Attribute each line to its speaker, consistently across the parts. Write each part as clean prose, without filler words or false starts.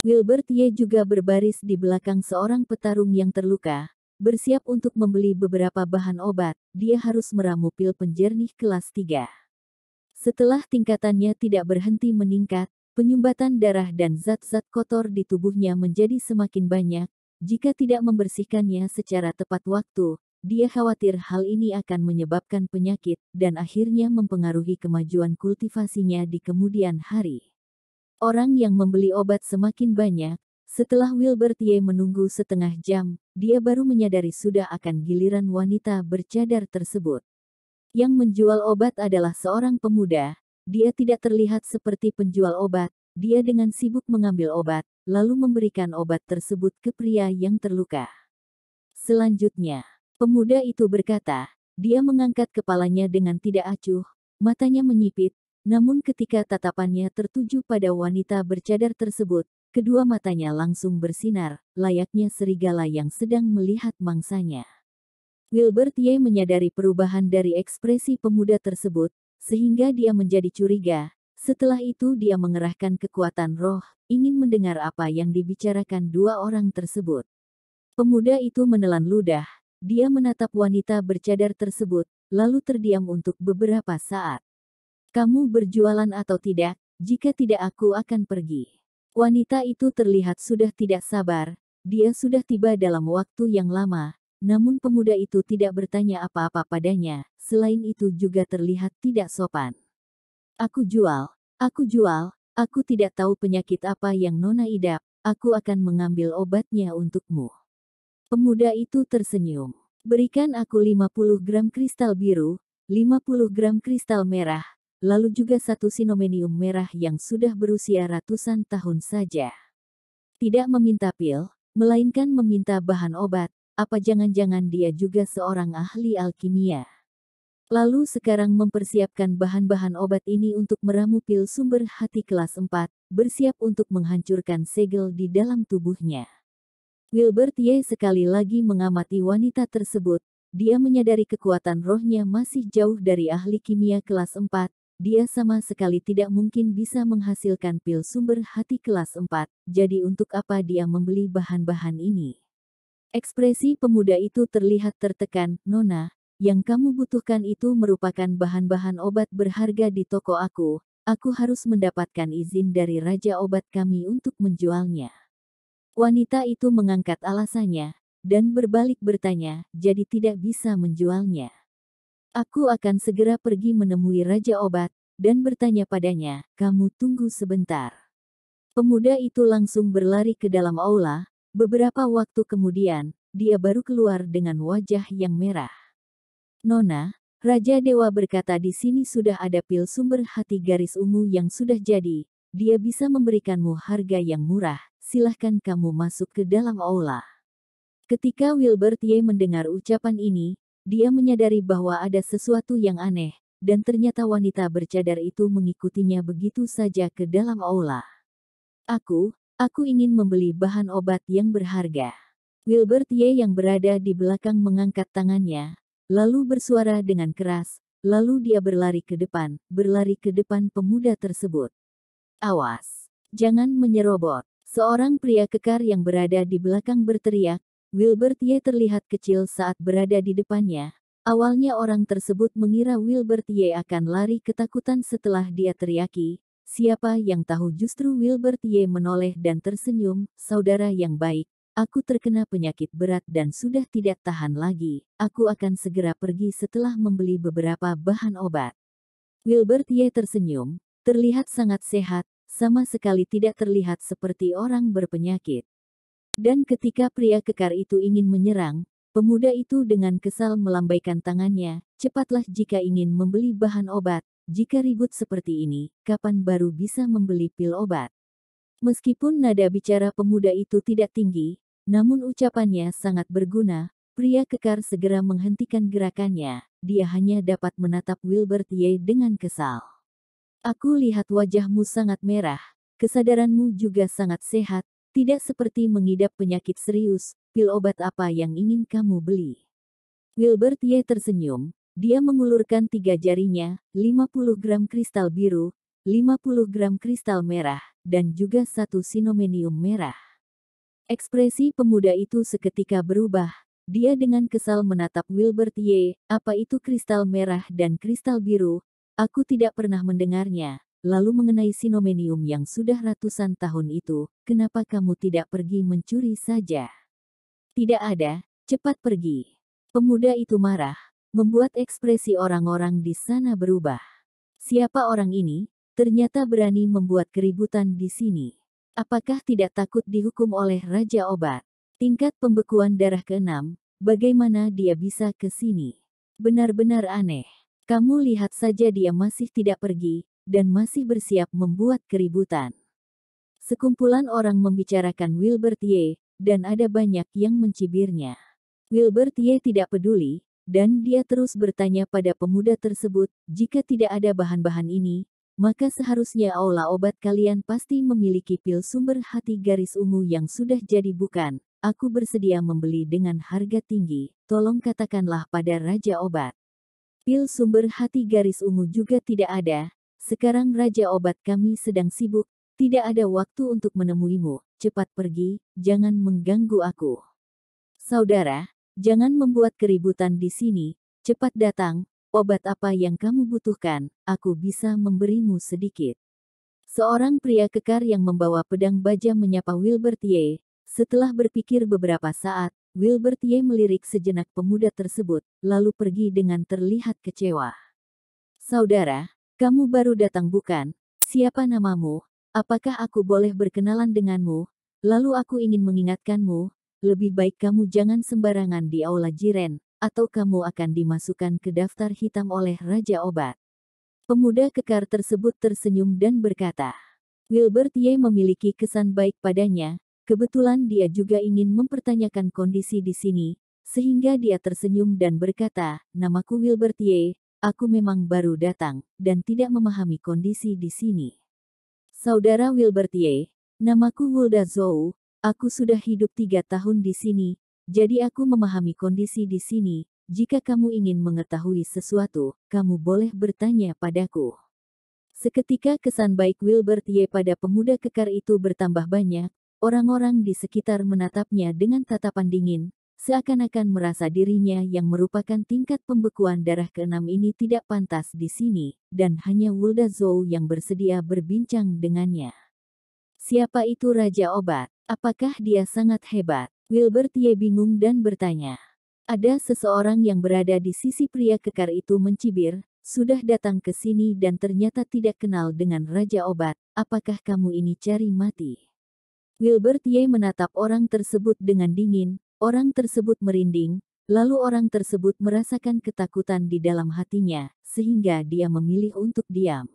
Speaker 1: Wilbert Ye juga berbaris di belakang seorang petarung yang terluka, bersiap untuk membeli beberapa bahan obat. Dia harus meramu pil penjernih kelas 3. Setelah tingkatannya tidak berhenti meningkat, penyumbatan darah dan zat-zat kotor di tubuhnya menjadi semakin banyak. Jika tidak membersihkannya secara tepat waktu, dia khawatir hal ini akan menyebabkan penyakit dan akhirnya mempengaruhi kemajuan kultivasinya di kemudian hari. Orang yang membeli obat semakin banyak. Setelah Wilbert Ye menunggu setengah jam, dia baru menyadari sudah akan giliran wanita bercadar tersebut. Yang menjual obat adalah seorang pemuda. Dia tidak terlihat seperti penjual obat. Dia dengan sibuk mengambil obat, lalu memberikan obat tersebut ke pria yang terluka. Selanjutnya, pemuda itu berkata, dia mengangkat kepalanya dengan tidak acuh, matanya menyipit. Namun ketika tatapannya tertuju pada wanita bercadar tersebut, kedua matanya langsung bersinar, layaknya serigala yang sedang melihat mangsanya. Wilbert Ye menyadari perubahan dari ekspresi pemuda tersebut, sehingga dia menjadi curiga. Setelah itu dia mengerahkan kekuatan roh, ingin mendengar apa yang dibicarakan dua orang tersebut. Pemuda itu menelan ludah, dia menatap wanita bercadar tersebut, lalu terdiam untuk beberapa saat. Kamu berjualan atau tidak? Jika tidak aku akan pergi. Wanita itu terlihat sudah tidak sabar, dia sudah tiba dalam waktu yang lama, namun pemuda itu tidak bertanya apa-apa padanya, selain itu juga terlihat tidak sopan. Aku jual, aku tidak tahu penyakit apa yang Nona idap, aku akan mengambil obatnya untukmu. Pemuda itu tersenyum. Berikan aku 50 gram kristal biru, 50 gram kristal merah, lalu juga satu sinomenium merah yang sudah berusia ratusan tahun saja. Tidak meminta pil, melainkan meminta bahan obat, apa jangan-jangan dia juga seorang ahli alkimia. Lalu sekarang mempersiapkan bahan-bahan obat ini untuk meramu pil sumber hati kelas 4, bersiap untuk menghancurkan segel di dalam tubuhnya. Wilbert Ye sekali lagi mengamati wanita tersebut, dia menyadari kekuatan rohnya masih jauh dari ahli kimia kelas 4, dia sama sekali tidak mungkin bisa menghasilkan pil sumber hati kelas 4, jadi untuk apa dia membeli bahan-bahan ini? Ekspresi pemuda itu terlihat tertekan. Nona, yang kamu butuhkan itu merupakan bahan-bahan obat berharga di toko aku harus mendapatkan izin dari Raja Obat kami untuk menjualnya. Wanita itu mengangkat alasannya, dan berbalik bertanya, jadi tidak bisa menjualnya. Aku akan segera pergi menemui Raja Obat, dan bertanya padanya, kamu tunggu sebentar. Pemuda itu langsung berlari ke dalam aula, beberapa waktu kemudian, dia baru keluar dengan wajah yang merah. Nona, Raja Dewa berkata di sini sudah ada pil sumber hati garis ungu yang sudah jadi, dia bisa memberikanmu harga yang murah, silahkan kamu masuk ke dalam aula. Ketika Wilbert Ye mendengar ucapan ini, dia menyadari bahwa ada sesuatu yang aneh, dan ternyata wanita bercadar itu mengikutinya begitu saja ke dalam aula. Aku ingin membeli bahan obat yang berharga. Wilbert Ye yang berada di belakang mengangkat tangannya, lalu bersuara dengan keras, lalu dia berlari ke depan pemuda tersebut. Awas, jangan menyerobot. Seorang pria kekar yang berada di belakang berteriak. Wilbert Ye terlihat kecil saat berada di depannya. Awalnya orang tersebut mengira Wilbert Ye akan lari ketakutan setelah dia teriaki. Siapa yang tahu justru Wilbert Ye menoleh dan tersenyum, saudara yang baik, aku terkena penyakit berat dan sudah tidak tahan lagi, aku akan segera pergi setelah membeli beberapa bahan obat. Wilbert Ye tersenyum, terlihat sangat sehat, sama sekali tidak terlihat seperti orang berpenyakit. Dan ketika pria kekar itu ingin menyerang, pemuda itu dengan kesal melambaikan tangannya, cepatlah jika ingin membeli bahan obat, jika ribut seperti ini, kapan baru bisa membeli pil obat? Meskipun nada bicara pemuda itu tidak tinggi, namun ucapannya sangat berguna, pria kekar segera menghentikan gerakannya, dia hanya dapat menatap Wilbert Ye dengan kesal. Aku lihat wajahmu sangat merah, kesadaranmu juga sangat sehat, tidak seperti mengidap penyakit serius, pil obat apa yang ingin kamu beli? Wilbert Ye tersenyum, dia mengulurkan 3 jarinya, 50 gram kristal biru, 50 gram kristal merah, dan juga 1 sinomenium merah. Ekspresi pemuda itu seketika berubah. Dia dengan kesal menatap Wilbert Y. Apa itu kristal merah dan kristal biru? Aku tidak pernah mendengarnya. Lalu mengenai sinomenium yang sudah ratusan tahun itu, kenapa kamu tidak pergi mencuri saja? Tidak ada, cepat pergi. Pemuda itu marah, membuat ekspresi orang-orang di sana berubah. Siapa orang ini? Ternyata berani membuat keributan di sini. Apakah tidak takut dihukum oleh Raja Obat? Tingkat pembekuan darah ke-6, bagaimana dia bisa ke sini? Benar-benar aneh. Kamu lihat saja dia masih tidak pergi, dan masih bersiap membuat keributan. Sekumpulan orang membicarakan Wilbert Y, dan ada banyak yang mencibirnya. Wilbert Y tidak peduli, dan dia terus bertanya pada pemuda tersebut, jika tidak ada bahan-bahan ini, maka seharusnya aula obat kalian pasti memiliki pil sumber hati garis ungu yang sudah jadi bukan. Aku bersedia membeli dengan harga tinggi, tolong katakanlah pada Raja Obat. Pil sumber hati garis ungu juga tidak ada, sekarang Raja Obat kami sedang sibuk, tidak ada waktu untuk menemuimu, cepat pergi, jangan mengganggu aku. Saudara, jangan membuat keributan di sini, cepat datang, obat apa yang kamu butuhkan, aku bisa memberimu sedikit. Seorang pria kekar yang membawa pedang baja menyapa Wilbert Y. Setelah berpikir beberapa saat, Wilbert Y. melirik sejenak pemuda tersebut, lalu pergi dengan terlihat kecewa. Saudara, kamu baru datang bukan? Siapa namamu? Apakah aku boleh berkenalan denganmu? Lalu aku ingin mengingatkanmu, lebih baik kamu jangan sembarangan di aula Jiren, atau kamu akan dimasukkan ke daftar hitam oleh Raja Obat. Pemuda kekar tersebut tersenyum dan berkata, Wilbert Y. memiliki kesan baik padanya, kebetulan dia juga ingin mempertanyakan kondisi di sini, sehingga dia tersenyum dan berkata, namaku Wilbert Y., aku memang baru datang, dan tidak memahami kondisi di sini. Saudara Wilbert Y., namaku Wulda Zhou, aku sudah hidup 3 tahun di sini, jadi aku memahami kondisi di sini. Jika kamu ingin mengetahui sesuatu, kamu boleh bertanya padaku. Seketika kesan baik Wilbert Y. pada pemuda kekar itu bertambah banyak, orang-orang di sekitar menatapnya dengan tatapan dingin, seakan-akan merasa dirinya yang merupakan tingkat pembekuan darah ke-6 ini tidak pantas di sini, dan hanya Wulda Zhou yang bersedia berbincang dengannya. Siapa itu Raja Obat? Apakah dia sangat hebat? Wilbert Y. bingung dan bertanya. Ada seseorang yang berada di sisi pria kekar itu mencibir, sudah datang ke sini dan ternyata tidak kenal dengan Raja Obat, apakah kamu ini cari mati? Wilbert Y. menatap orang tersebut dengan dingin, orang tersebut merinding, lalu orang tersebut merasakan ketakutan di dalam hatinya, sehingga dia memilih untuk diam.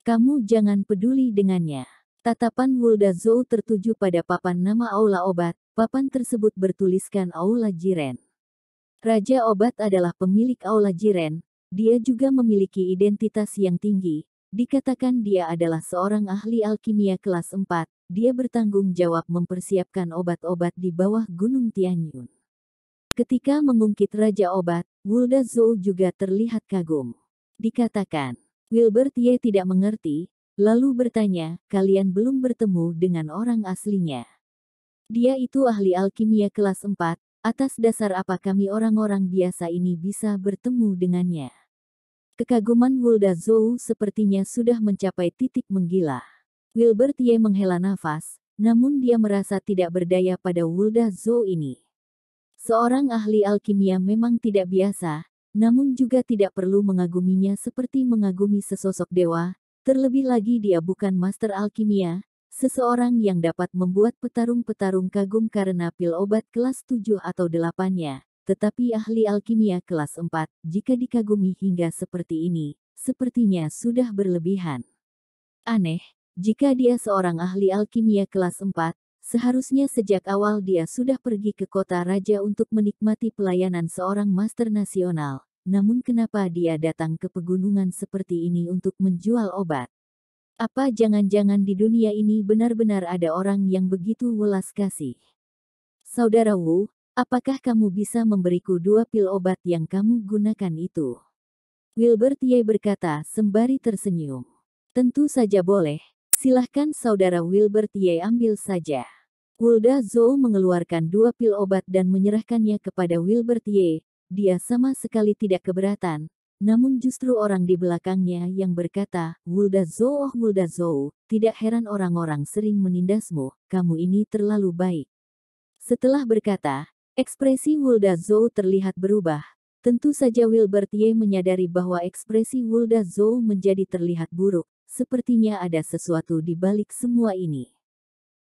Speaker 1: Kamu jangan peduli dengannya. Tatapan Wulda Zhou tertuju pada papan nama aula obat, papan tersebut bertuliskan Aula Jiren. Raja Obat adalah pemilik aula Jiren, dia juga memiliki identitas yang tinggi, dikatakan dia adalah seorang ahli alkimia kelas 4, dia bertanggung jawab mempersiapkan obat-obat di bawah Gunung Tianyun. Ketika mengungkit Raja Obat, Wulda Zhou juga terlihat kagum. Dikatakan, Wilbert Y. tidak mengerti, lalu bertanya, kalian belum bertemu dengan orang aslinya. Dia itu ahli alkimia kelas 4, atas dasar apa kami orang-orang biasa ini bisa bertemu dengannya? Kekaguman Wulda Zhou sepertinya sudah mencapai titik menggila. Wilbert Y. menghela nafas, namun dia merasa tidak berdaya pada Wulda Zhou ini. Seorang ahli alkimia memang tidak biasa, namun juga tidak perlu mengaguminya seperti mengagumi sesosok dewa, terlebih lagi dia bukan master alkimia, seseorang yang dapat membuat petarung-petarung kagum karena pil obat kelas 7 atau 8-nya, tetapi ahli alkimia kelas 4, jika dikagumi hingga seperti ini, sepertinya sudah berlebihan. Aneh, jika dia seorang ahli alkimia kelas 4, seharusnya sejak awal dia sudah pergi ke kota raja untuk menikmati pelayanan seorang master nasional, namun kenapa dia datang ke pegunungan seperti ini untuk menjual obat? Apa jangan-jangan di dunia ini benar-benar ada orang yang begitu welas kasih? Saudara Wu, apakah kamu bisa memberiku 2 pil obat yang kamu gunakan itu? Wilbert Y. berkata sembari tersenyum. Tentu saja boleh. Silahkan saudara Wilbert Ye ambil saja. Wulda Zhou mengeluarkan 2 pil obat dan menyerahkannya kepada Wilbert Ye. Dia sama sekali tidak keberatan. Namun justru orang di belakangnya yang berkata, Wulda Zhou, oh Wulda Zhou, tidak heran orang-orang sering menindasmu, kamu ini terlalu baik. Setelah berkata, ekspresi Wulda Zhou terlihat berubah. Tentu saja Wilbert Ye menyadari bahwa ekspresi Wulda Zhou menjadi terlihat buruk. Sepertinya ada sesuatu di balik semua ini.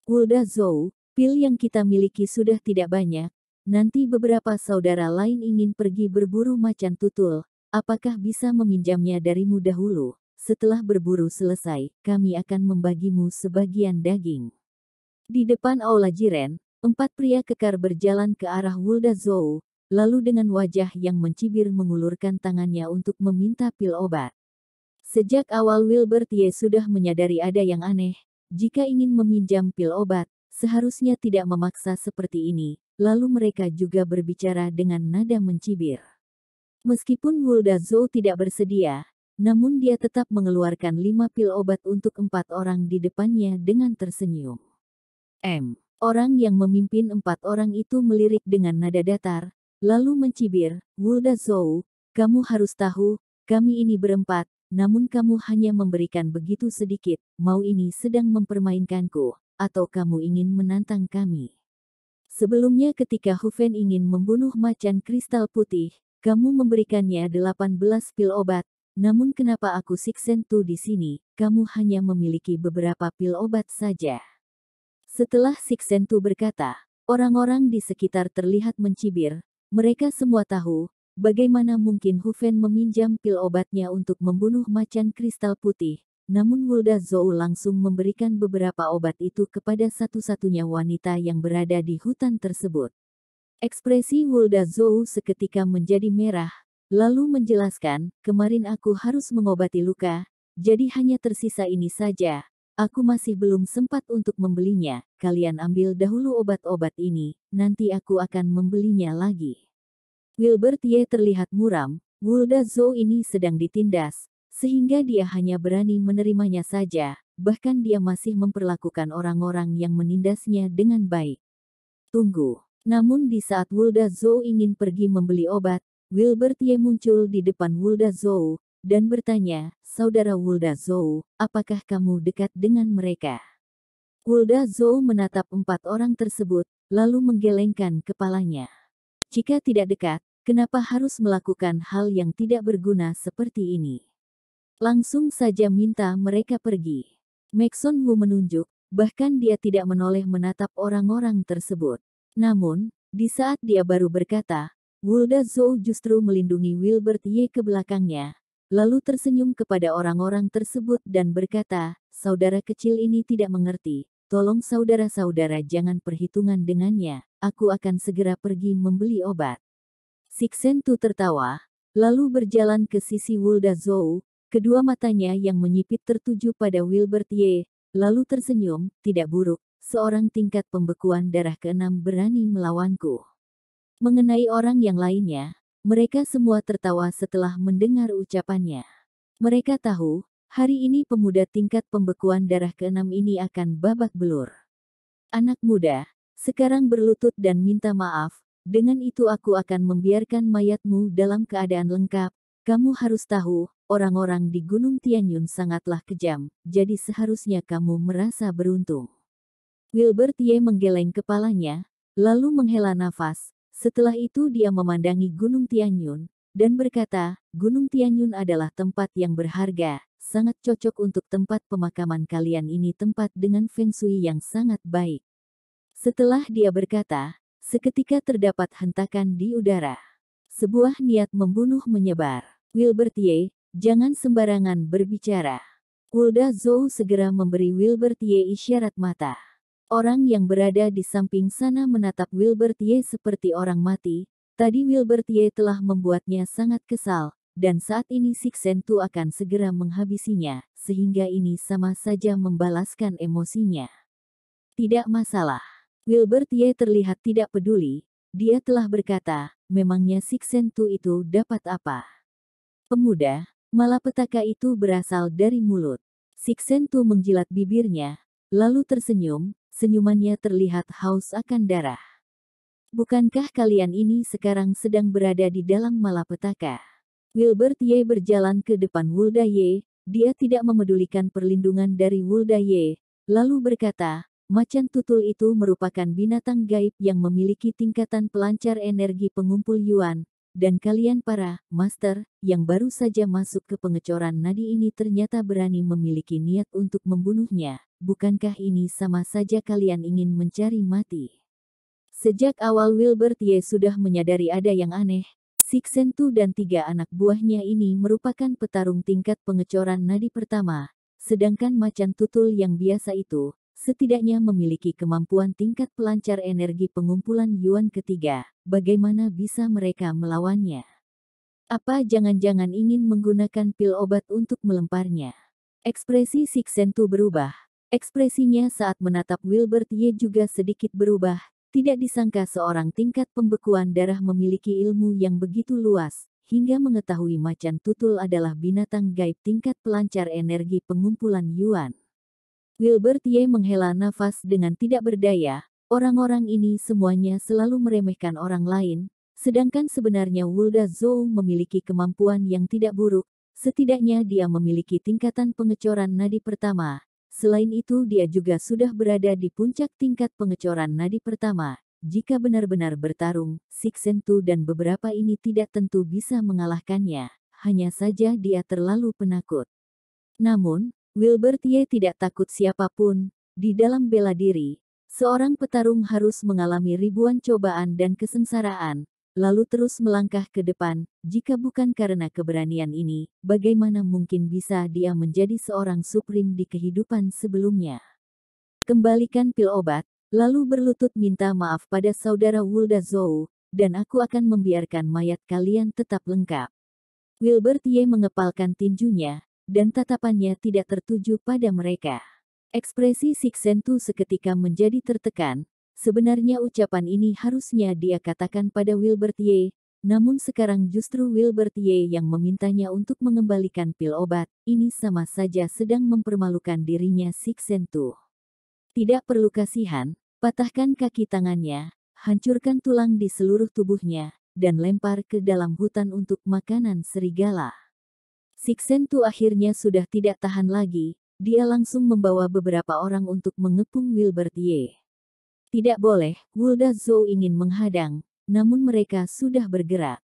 Speaker 1: Wulda Zhou, pil yang kita miliki sudah tidak banyak. Nanti beberapa saudara lain ingin pergi berburu macan tutul. Apakah bisa meminjamnya darimu dahulu? Setelah berburu selesai, kami akan membagimu sebagian daging. Di depan aula Jiren, 4 pria kekar berjalan ke arah Wulda Zhou, lalu dengan wajah yang mencibir mengulurkan tangannya untuk meminta pil obat. Sejak awal Wilbert Ye sudah menyadari ada yang aneh. Jika ingin meminjam pil obat, seharusnya tidak memaksa seperti ini. Lalu mereka juga berbicara dengan nada mencibir. Meskipun Wulda Zhou tidak bersedia, namun dia tetap mengeluarkan 5 pil obat untuk 4 orang di depannya dengan tersenyum. Orang yang memimpin 4 orang itu melirik dengan nada datar, lalu mencibir, Wulda Zhou, kamu harus tahu, kami ini berempat, namun kamu hanya memberikan begitu sedikit, mau ini sedang mempermainkanku, atau kamu ingin menantang kami. Sebelumnya ketika Hu Fen ingin membunuh macan kristal putih, kamu memberikannya 18 pil obat, namun kenapa aku Sixen Tu di sini, kamu hanya memiliki beberapa pil obat saja. Setelah Sixen Tu berkata, orang-orang di sekitar terlihat mencibir, mereka semua tahu, bagaimana mungkin Hu Fen meminjam pil obatnya untuk membunuh macan kristal putih, namun Wulda Zhou langsung memberikan beberapa obat itu kepada satu-satunya wanita yang berada di hutan tersebut. Ekspresi Wulda Zhou seketika menjadi merah, lalu menjelaskan, kemarin aku harus mengobati luka, jadi hanya tersisa ini saja. Aku masih belum sempat untuk membelinya, kalian ambil dahulu obat-obat ini, nanti aku akan membelinya lagi. Wilbert Ye terlihat muram, Wulda Zhou ini sedang ditindas, sehingga dia hanya berani menerimanya saja, bahkan dia masih memperlakukan orang-orang yang menindasnya dengan baik. Tunggu. Namun di saat Wulda Zhou ingin pergi membeli obat, Wilbert Ye muncul di depan Wulda Zhou, dan bertanya, Saudara Wulda Zhou, apakah kamu dekat dengan mereka? Wulda Zhou menatap 4 orang tersebut, lalu menggelengkan kepalanya. Jika tidak dekat, kenapa harus melakukan hal yang tidak berguna seperti ini? Langsung saja minta mereka pergi. Maxon Wu menunjuk, bahkan dia tidak menoleh menatap orang-orang tersebut. Namun, di saat dia baru berkata, Wulda Zhou justru melindungi Wilbert Ye ke belakangnya, lalu tersenyum kepada orang-orang tersebut dan berkata, saudara kecil ini tidak mengerti, tolong saudara-saudara jangan perhitungan dengannya, aku akan segera pergi membeli obat. Sixen Tu tertawa, lalu berjalan ke sisi Wulda Zhou, kedua matanya yang menyipit tertuju pada Wilbert Ye, lalu tersenyum, tidak buruk, seorang tingkat pembekuan darah ke-6 berani melawanku. Mengenai orang yang lainnya, mereka semua tertawa setelah mendengar ucapannya. Mereka tahu, hari ini pemuda tingkat pembekuan darah ke-6 ini akan babak belur. Anak muda, sekarang berlutut dan minta maaf, dengan itu aku akan membiarkan mayatmu dalam keadaan lengkap. Kamu harus tahu, orang-orang di Gunung Tianyun sangatlah kejam, jadi seharusnya kamu merasa beruntung. Wilbert Ye menggeleng kepalanya, lalu menghela nafas. Setelah itu dia memandangi Gunung Tianyun, dan berkata, Gunung Tianyun adalah tempat yang berharga, sangat cocok untuk tempat pemakaman kalian ini tempat dengan feng shui yang sangat baik. Setelah dia berkata, seketika terdapat hentakan di udara. Sebuah niat membunuh menyebar. Wilbert Ye, jangan sembarangan berbicara. Wulda Zhou segera memberi Wilbert Ye isyarat mata. Orang yang berada di samping sana menatap Wilbert Ye seperti orang mati. Tadi Wilbert Ye telah membuatnya sangat kesal, dan saat ini Sixen Tu akan segera menghabisinya, sehingga ini sama saja membalaskan emosinya. Tidak masalah. Wilbert Ye terlihat tidak peduli. Dia telah berkata, memangnya Sixen Tu itu dapat apa? Pemuda, malapetaka itu berasal dari mulut. Sixentu menjilat bibirnya, lalu tersenyum, senyumannya terlihat haus akan darah. Bukankah kalian ini sekarang sedang berada di dalam malapetaka? Wilbert Ye berjalan ke depan Wulda Ye, dia tidak memedulikan perlindungan dari Wulda Ye, lalu berkata, macan tutul itu merupakan binatang gaib yang memiliki tingkatan pelancar energi pengumpul yuan, dan kalian para master yang baru saja masuk ke pengecoran nadi ini ternyata berani memiliki niat untuk membunuhnya. Bukankah ini sama saja kalian ingin mencari mati? Sejak awal Wilbert Ye sudah menyadari ada yang aneh. Sixentu dan 3 anak buahnya ini merupakan petarung tingkat pengecoran nadi pertama, sedangkan macan tutul yang biasa itu, setidaknya memiliki kemampuan tingkat pelancar energi pengumpulan yuan ketiga. Bagaimana bisa mereka melawannya? Apa jangan-jangan ingin menggunakan pil obat untuk melemparnya? Ekspresi Sixentu berubah. Ekspresinya saat menatap Wilbert Ye juga sedikit berubah. Tidak disangka seorang tingkat pembekuan darah memiliki ilmu yang begitu luas, hingga mengetahui macan tutul adalah binatang gaib tingkat pelancar energi pengumpulan yuan. Wilbert Ye menghela nafas dengan tidak berdaya. Orang-orang ini semuanya selalu meremehkan orang lain, sedangkan sebenarnya Wulda Zhou memiliki kemampuan yang tidak buruk, setidaknya dia memiliki tingkatan pengecoran nadi pertama. Selain itu dia juga sudah berada di puncak tingkat pengecoran nadi pertama. Jika benar-benar bertarung, Sixentu dan beberapa ini tidak tentu bisa mengalahkannya. Hanya saja dia terlalu penakut. Namun, Wilbert Ye tidak takut siapapun. Di dalam bela diri, seorang petarung harus mengalami ribuan cobaan dan kesengsaraan, lalu terus melangkah ke depan. Jika bukan karena keberanian ini, bagaimana mungkin bisa dia menjadi seorang suprim di kehidupan sebelumnya? Kembalikan pil obat, lalu berlutut minta maaf pada saudara Wulda Zhou, dan aku akan membiarkan mayat kalian tetap lengkap. Wilbert Ye mengepalkan tinjunya, dan tatapannya tidak tertuju pada mereka. Ekspresi Sixentu seketika menjadi tertekan. Sebenarnya ucapan ini harusnya dia katakan pada Wilbert Ye, namun sekarang justru Wilbert Ye yang memintanya untuk mengembalikan pil obat. Ini sama saja sedang mempermalukan dirinya Sixentu. Tidak perlu kasihan, patahkan kaki tangannya, hancurkan tulang di seluruh tubuhnya, dan lempar ke dalam hutan untuk makanan serigala. Sixentu akhirnya sudah tidak tahan lagi, dia langsung membawa beberapa orang untuk mengepung Wilbert Ye. Tidak boleh, Wulda Zhou ingin menghadang, namun mereka sudah bergerak.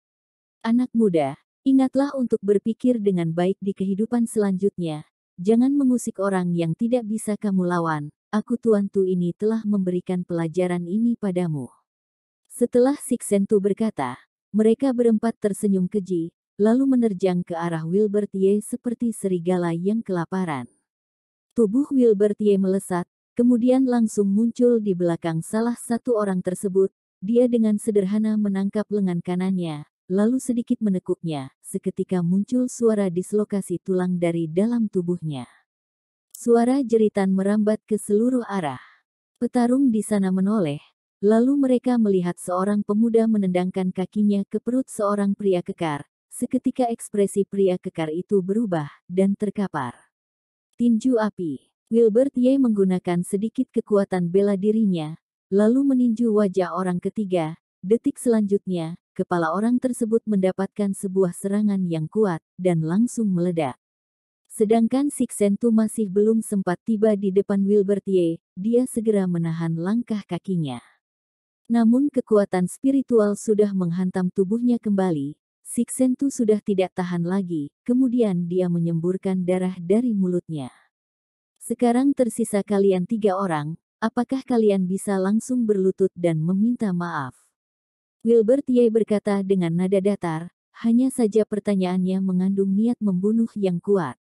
Speaker 1: Anak muda, ingatlah untuk berpikir dengan baik di kehidupan selanjutnya. Jangan mengusik orang yang tidak bisa kamu lawan. Aku tuanku ini telah memberikan pelajaran ini padamu. Setelah Sixentu berkata, mereka berempat tersenyum keji, lalu menerjang ke arah Wilbert Ye seperti serigala yang kelaparan. Tubuh Wilbert Ye melesat, kemudian langsung muncul di belakang salah satu orang tersebut. Dia dengan sederhana menangkap lengan kanannya, lalu sedikit menekuknya. Seketika muncul suara dislokasi tulang dari dalam tubuhnya. Suara jeritan merambat ke seluruh arah. Petarung di sana menoleh, lalu mereka melihat seorang pemuda menendangkan kakinya ke perut seorang pria kekar. Seketika ekspresi pria kekar itu berubah, dan terkapar. Tinju api. Wilbert Ye menggunakan sedikit kekuatan bela dirinya, lalu meninju wajah orang ketiga. Detik selanjutnya, kepala orang tersebut mendapatkan sebuah serangan yang kuat, dan langsung meledak. Sedangkan Sixentu masih belum sempat tiba di depan Wilbert Ye, dia segera menahan langkah kakinya. Namun kekuatan spiritual sudah menghantam tubuhnya kembali. Sixentu sudah tidak tahan lagi, kemudian dia menyemburkan darah dari mulutnya. Sekarang tersisa kalian 3 orang, apakah kalian bisa langsung berlutut dan meminta maaf? Wilbert Ye berkata dengan nada datar, hanya saja pertanyaannya mengandung niat membunuh yang kuat.